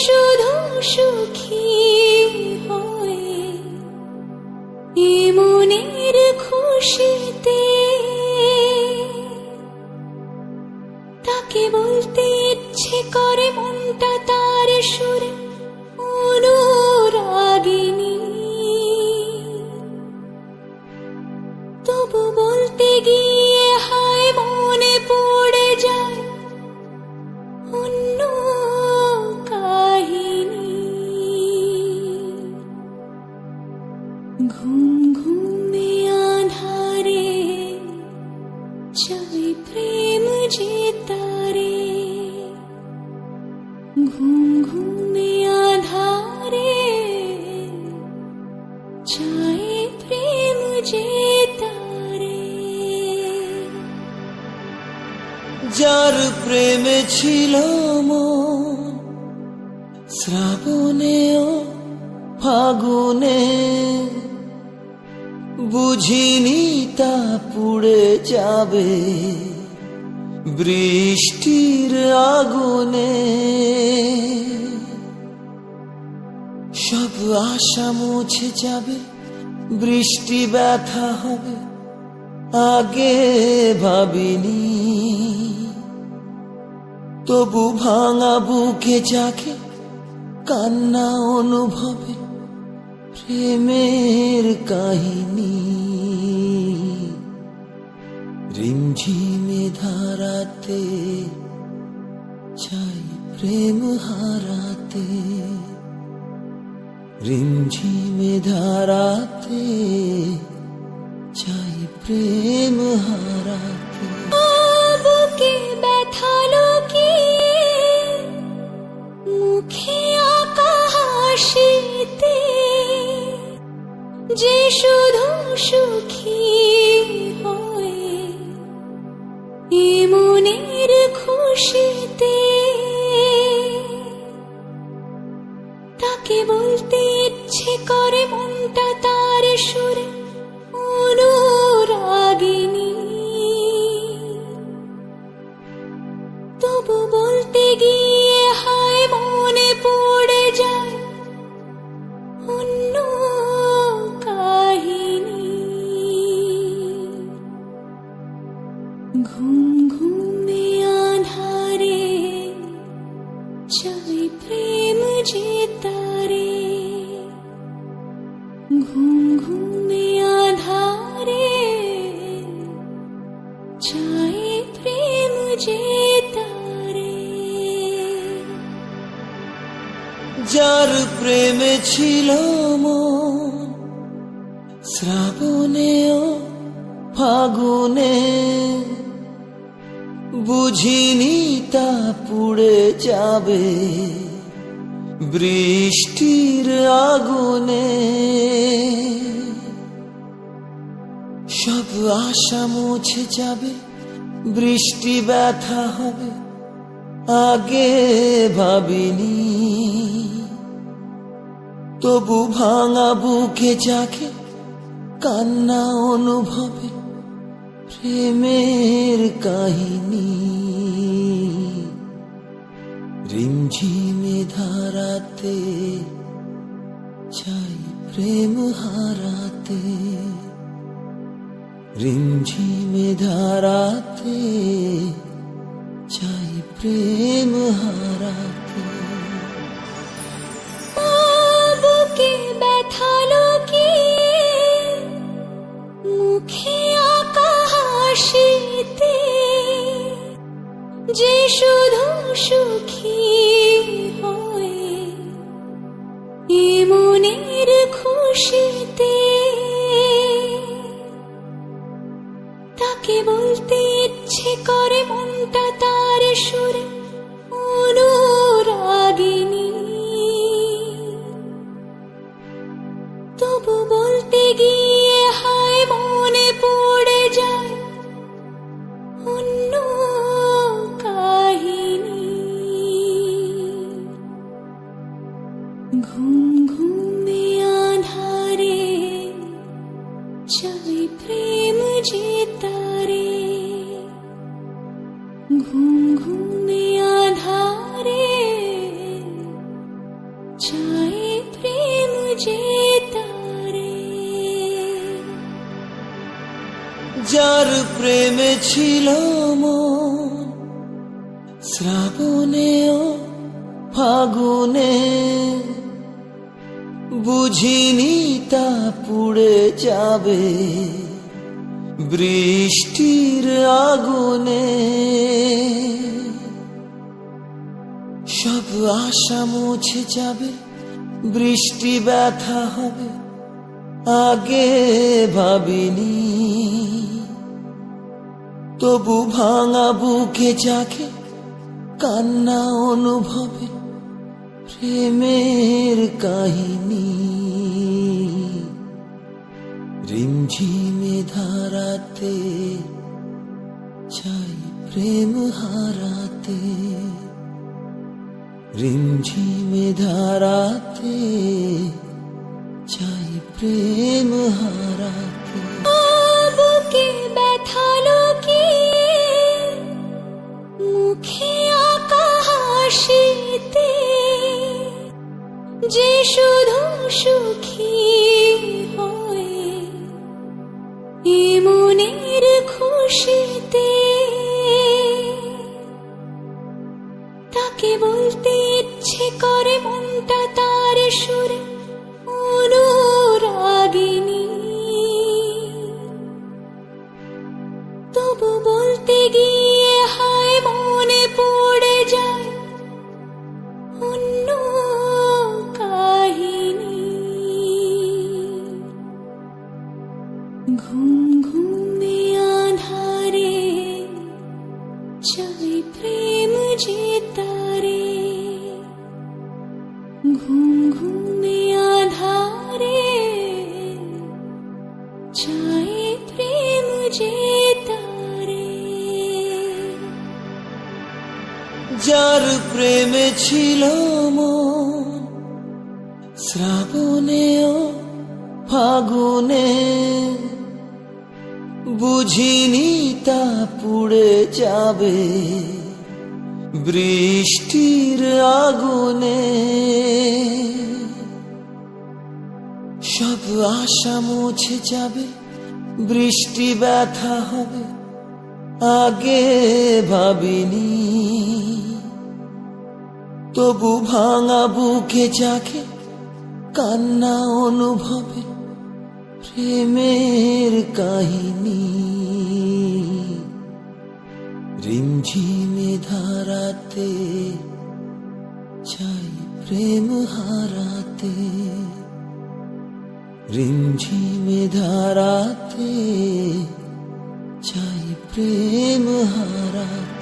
শুধু সুখী হয়ে এ মনের খুশিতে তাকে বলতে ইচ্ছে করে মনটা তার সুরে অনুরাগিনী, তবু বলতে গিয়ে হায় মনে পড়ে যায় অন্য কাহিনী। ঘুম ঘুমে আধারে চাই প্রেম যে তারে, ঘুম ঘুমে আধারে চাই প্রেম যে তারে। যার প্রেমে ছিল মন শ্রাবণে ও ফাগুনে, বুঝিনি তা পুড়ে যাবে বৃষ্টির আগুনে। সব আশা মুছে যাবে, বৃষ্টি ব্যথা হবে আগে ভাবিনি, তবু ভাঙা বুকে জাগে কান্না অনুভবে প্রেমের কাহিনী। রিমঝিমে ধারাতে চাই প্রেম হারাতে, রিমঝিমে ধারাতে চাই প্রেম হারাতে। বুকে ব্যথা লুকিয়ে মুখে আঁকা হাসিতে, যে শুধু সুখী হয়ে এ মনের খুশিতে তাকে বলতে ইচ্ছে করে মনটা তার সুরে অনুরাগিনী, তবু বলতে গিয়ে হায় মনে পড়ে যায় অন্য কাহিনী। ঘুম ঘুমে আধারে চাই প্রেম যে তারে, ঘুম ঘুমে আধারে চাই প্রেম যে তারে। যার প্রেমে ছিল মন শ্রাবণে ও ফাগুনে, বুঝিনি তা পুড়ে যাবে বৃষ্টির আগুনে। সব আশা মুছে যাবে, বৃষ্টি ব্যথা হবে আগে ভাবিনি, তবু ভাঙা বুকে জাগে কান্না অনুভবে প্রেমের কাহিনী। রিমঝিমে ধারাতে চাই প্রেম হারাতে, রিমঝিমে ধারাতে চাই প্রেম হারাতে। বুকে ব্যথা লুকিয়ে মুখে আঁকা হাসিতে, যে শুধু সুখী হয়ে এ মনের খুশিতে তাকে বলতে ইচ্ছে করে মনটা তার সুরে অনুরাগিনী, তবু বলতে গিয়ে হায় মনে পড়ে যায় অন্য কাহিনী। ঘুম ঘুমে আধারে চাই প্রেম যে তারে, ঘুম ঘুমে আধারে যার প্রেমে ছিল মন শ্রাবণে ও ফাগুনে, বুঝিনি তা পুড়ে যাবে বৃষ্টির আগুনে। সব আশা মুছে যাবে, বৃষ্টি ব্যথা হবে, আগে ভাবিনি। তবু ভাঙা বুকে জাগে কান্না অনুভবে প্রেমের কাহিনী। রিমঝিমে ধারাতে চাই প্রেম হারাতে, রিমঝিমে ধারাতে চাই প্রেম হারাতে। বুকে ব্যথা লুকিয়ে মুখে আঁকা হাসিতে, যে শুধু সুখী হয়ে এ মনের খুশিতে। তাকে বলতে ইচ্ছে করে মনটা তার সুরে অনুরাগিনী, তবু বলতে গিয়ে হায় মনে পড়ে যায় অন্য কাহিনী। ঘুম ঘুমে আঁধারে চাই প্রেম যে তারে, ঘুম ঘুমে আঁধারে চাই প্রেম যে তারে। যার প্রেমে ছিল মন শ্রাবণে ও ফাগুনে, বুঝিনি তা পুড়ে যাবে বৃষ্টির আগুনে। সব আশা মুছে যাবে, বৃষ্টি ব্যথা হবে, আগে ভাবিনি। তবু ভাঙা বুকে জাগে কান্না অনুভবে প্রেমের কাহিনী। রিমঝিমে ধারাতে চাই প্রেম হারাতে, রিমঝিমে ধারাতে চাই প্রেম হারাতে।